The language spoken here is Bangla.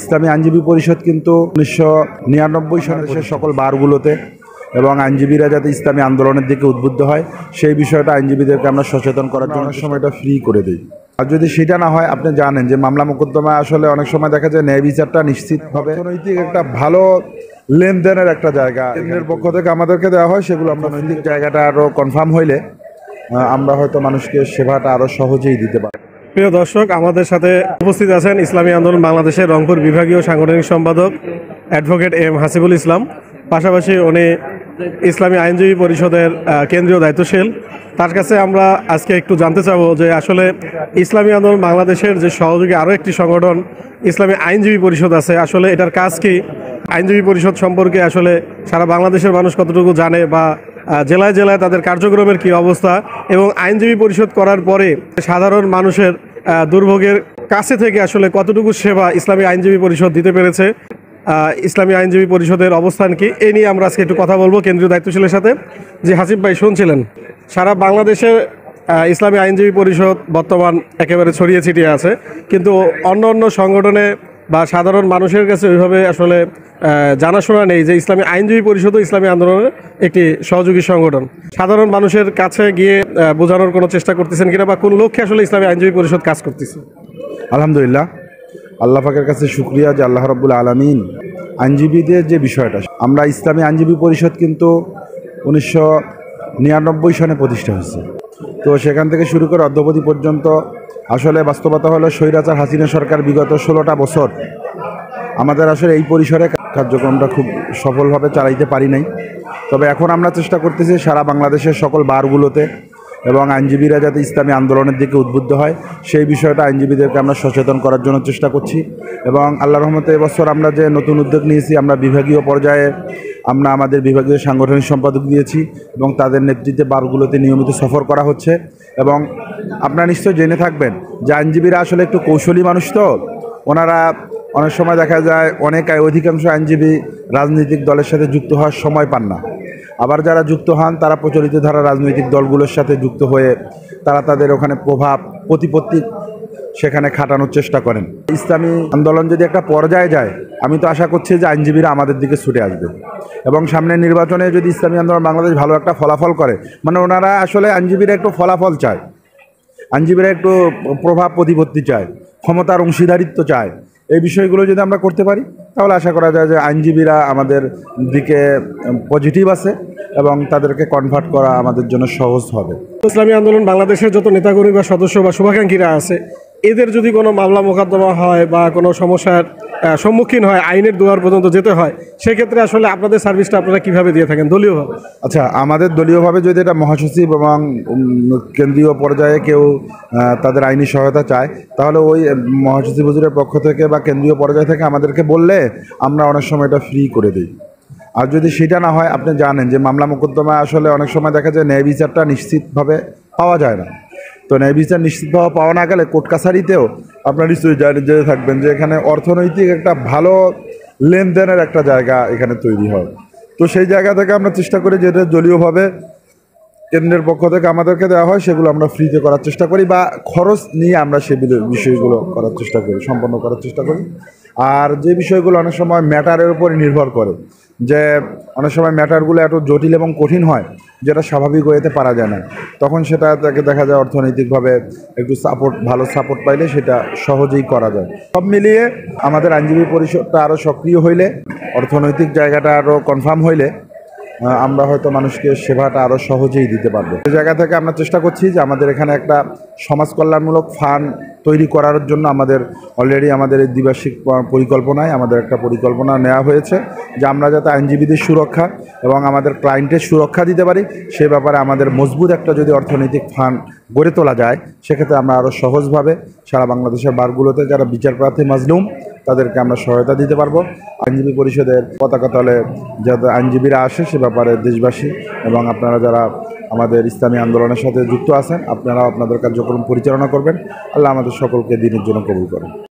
ইসলামী আইনজীবী পরিষদ কিন্তু 1999 সালে দেশের সকল বারগুলোতে এবং আইনজীবীরা যাতে ইসলামী আন্দোলনের দিকে উদ্বুদ্ধ হয় সেই বিষয়টা আইনজীবীদেরকে আমরা সচেতন করার জন্য সময়টা ফ্রি করে দিই। আর যদি সেটা না হয়, আপনি জানেন যে মামলা মোকদ্দমা আসলে অনেক সময় দেখা যায় ন্যায় বিচারটা নিশ্চিতভাবে অর্থনৈতিক একটা ভালো লেনদেনের একটা জায়গা কেন্দ্রের পক্ষ থেকে আমাদেরকে দেওয়া হয়, সেগুলো আমরা নৈতিক জায়গাটা আরও কনফার্ম হইলে আমরা হয়তো মানুষকে সেবাটা আরও সহজেই দিতে পারি। প্রিয় দর্শক, আমাদের সাথে উপস্থিত আছেন ইসলামী আন্দোলন বাংলাদেশের রংপুর বিভাগীয় সাংগঠনিক সম্পাদক অ্যাডভোকেট এম হাসিবুল ইসলাম। পাশাপাশি উনি ইসলামী আইনজীবী পরিষদের কেন্দ্রীয় দায়িত্বশীল। তার কাছে আমরা আজকে একটু জানতে চাবো যে আসলে ইসলামী আন্দোলন বাংলাদেশের যে সহযোগী আরও একটি সংগঠন ইসলামী আইনজীবী পরিষদ আছে, আসলে এটার কাজ কি, আইনজীবী পরিষদ সম্পর্কে আসলে সারা বাংলাদেশের মানুষ কতটুকু জানে, বা জেলায় জেলায় তাদের কার্যক্রমের কি অবস্থা, এবং আইনজীবী পরিষদ করার পরে সাধারণ মানুষের দুর্ভোগের কাছে থেকে আসলে কতটুকু সেবা ইসলামী আইনজীবী পরিষদ দিতে পেরেছে, ইসলামী আইনজীবী পরিষদের অবস্থান কি, এই নিয়ে আমরা আজকে একটু কথা বলবো কেন্দ্রীয় দায়িত্বশীলের সাথে। যে হাসিব ভাই, শুনছিলেন সারা বাংলাদেশে ইসলামী আইনজীবী পরিষদ বর্তমান একেবারে ছড়িয়ে ছিটিয়ে আছে, কিন্তু অন্য অন্য সংগঠনে বা সাধারণ মানুষের কাছে ওইভাবে আসলে জানাশোনা নেই যে ইসলামী আইনজীবী পরিষদও ইসলামী আন্দোলনের একটি সহযোগী সংগঠন। সাধারণ মানুষের কাছে গিয়ে বোঝানোর কোনো চেষ্টা করতেছেন কিনা, বা কোন লক্ষ্যে আসলে ইসলামী আইনজীবী পরিষদ কাজ করতেছে? আলহামদুলিল্লাহ, আল্লাহ পাকের কাছে শুকরিয়া যে আল্লাহ রাব্বুল আলামিন আইনজীবীদের যে বিষয়টা, আমরা ইসলামী আইনজীবী পরিষদ কিন্তু 1999 সনে প্রতিষ্ঠা হয়েছে। তো সেখান থেকে শুরু করে অদ্যাবধি পর্যন্ত আসলে বাস্তবতা হলো স্বৈরাচার হাসিনা সরকার বিগত 16টা বছর আমাদের আসলে এই পরিসরে কার্যক্রমটা খুব সফলভাবে চালাইতে পারি নাই। তবে এখন আমরা চেষ্টা করতেছি সারা বাংলাদেশের সকল বারগুলোতে এবং আইনজীবীরা যাতে ইসলামী আন্দোলনের দিকে উদ্বুদ্ধ হয় সেই বিষয়টা আইনজীবীদেরকে আমরা সচেতন করার জন্য চেষ্টা করছি। এবং আল্লাহর রহমতে এবছর আমরা যে নতুন উদ্যোগ নিয়েছি, আমরা বিভাগীয় পর্যায়ে আমরা আমাদের বিভাগীয় সাংগঠনিক সম্পাদক দিয়েছি এবং তাদের নেতৃত্বে বারগুলোতে নিয়মিত সফর করা হচ্ছে। এবং আপনারা নিশ্চয় জেনে থাকবেন যে আইনজীবীরা আসলে একটু কৌশলী মানুষ, তো ওনারা অনেক সময় দেখা যায় অধিকাংশ আইনজীবী রাজনৈতিক দলের সাথে যুক্ত হওয়ার সময় পান না। আবার যারা যুক্ত হন তারা প্রচলিত ধারা রাজনৈতিক দলগুলোর সাথে যুক্ত হয়ে তারা তাদের ওখানে প্রভাব প্রতিপত্তি সেখানে খাটানোর চেষ্টা করেন। ইসলামী আন্দোলন যদি একটা পর্যায়ে যায়, আমি তো আশা করছি যে আইনজীবীরা আমাদের দিকে ছুটে আসবে এবং সামনের নির্বাচনে যদি ইসলামী আন্দোলন বাংলাদেশ ভালো একটা ফলাফল করে, মানে ওনারা আসলে আইনজীবীরা একটু ফলাফল চায়, আইনজীবীরা একটু প্রভাব প্রতিপত্তি চায়, ক্ষমতার অংশীদারিত্ব চায়। এই বিষয়গুলো যদি আমরা করতে পারি তাহলে আশা করা যায় যে আইনজীবীরা আমাদের দিকে পজিটিভ আছে এবং তাদেরকে কনভার্ট করা আমাদের জন্য সহজ হবে। ইসলামী আন্দোলন বাংলাদেশের যত নেতাকর্মী বা সদস্য বা শুভাকাঙ্ক্ষীরা আছে, এদের যদি কোনো মামলা মোকদ্দমা হয় বা কোনো সমস্যার সম্মুখীন হয়, আইনের দুয়ার পর্যন্ত যেতে হয়, সেক্ষেত্রে আসলে আপনাদের সার্ভিসটা আপনারা কীভাবে দিয়ে থাকেন দলীয়ভাবে? আচ্ছা, আমাদের দলীয়ভাবে যদি এটা মহাসচিব এবং কেন্দ্রীয় পর্যায়ে কেউ তাদের আইনি সহায়তা চায়, তাহলে ওই মহাসচিব হুজুরের পক্ষ থেকে বা কেন্দ্রীয় পর্যায় থেকে আমাদেরকে বললে আমরা অনেক সময় এটা ফ্রি করে দিই। আর যদি সেটা না হয়, আপনি জানেন যে মামলা মোকদ্দমা আসলে অনেক সময় দেখা যায় ন্যায় বিচারটা নিশ্চিতভাবে পাওয়া যায় না। তো ন্যায় বিচার নিশ্চিতভাবে পাওয়া না গেলে কোর্ট কাছারিতেও আপনারা নিশ্চয়ই জেনে থাকবেন যে এখানে অর্থনৈতিক একটা ভালো লেনদেনের একটা জায়গা এখানে তৈরি হয়। তো সেই জায়গা থেকে আমরা চেষ্টা করি যেটা দলীয়ভাবে কেন্দ্রের পক্ষ থেকে আমাদেরকে দেওয়া হয় সেগুলো আমরা ফ্রিতে করার চেষ্টা করি, বা খরচ নিয়ে আমরা সেই বিষয়গুলো করার চেষ্টা করি, সম্পন্ন করার চেষ্টা করি। আর যে বিষয়গুলো অনেক সময় ম্যাটারের উপরে নির্ভর করে, যে অনেক সময় ম্যাটারগুলো এত জটিল এবং কঠিন হয় যেটা স্বাভাবিক ওয়েতে পারা যায় না, তখন সেটা তাকে দেখা যায় অর্থনৈতিকভাবে একটু ভালো সাপোর্ট পাইলে সেটা সহজেই করা যায়। সব মিলিয়ে আমাদের আইনজীবী পরিষদটা আরও সক্রিয় হইলে, অর্থনৈতিক জায়গাটা আরও কনফার্ম হইলে আমরা হয়তো মানুষকে সেবাটা আরও সহজেই দিতে পারবো। সেই জায়গা থেকে আমরা চেষ্টা করছি যে আমাদের এখানে একটা সমাজ কল্যাণমূলক ফান্ড তৈরি করার জন্য আমাদের অলরেডি আমাদের এই দ্বিবার্ষিক পরিকল্পনায় আমাদের একটা পরিকল্পনা নেওয়া হয়েছে যে আমরা যাতে আইনজীবীদের সুরক্ষা এবং আমাদের ক্লায়েন্টের সুরক্ষা দিতে পারি, সে ব্যাপারে আমাদের মজবুত একটা যদি অর্থনৈতিক ফান্ড গড়ে তোলা যায়, সেক্ষেত্রে আমরা আরও সহজভাবে সারা বাংলাদেশের বারগুলোতে যারা বিচার প্রার্থী মাজলুম তাদেরকে আমরা সহায়তা দিতে পারবো। আইনজীবী পরিষদের পতাকা তলে যাতে আইনজীবীরা আসে সে ব্যাপারে দেশবাসী এবং আপনারা যারা আমাদের ইসলামী আন্দোলনের সাথে যুক্ত আছেন, আপনারাও আপনাদের কার্যক্রম পরিচালনা করবেন। আল্লাহ আমাদের সকলকে দিনের জন্য কবুল করেন।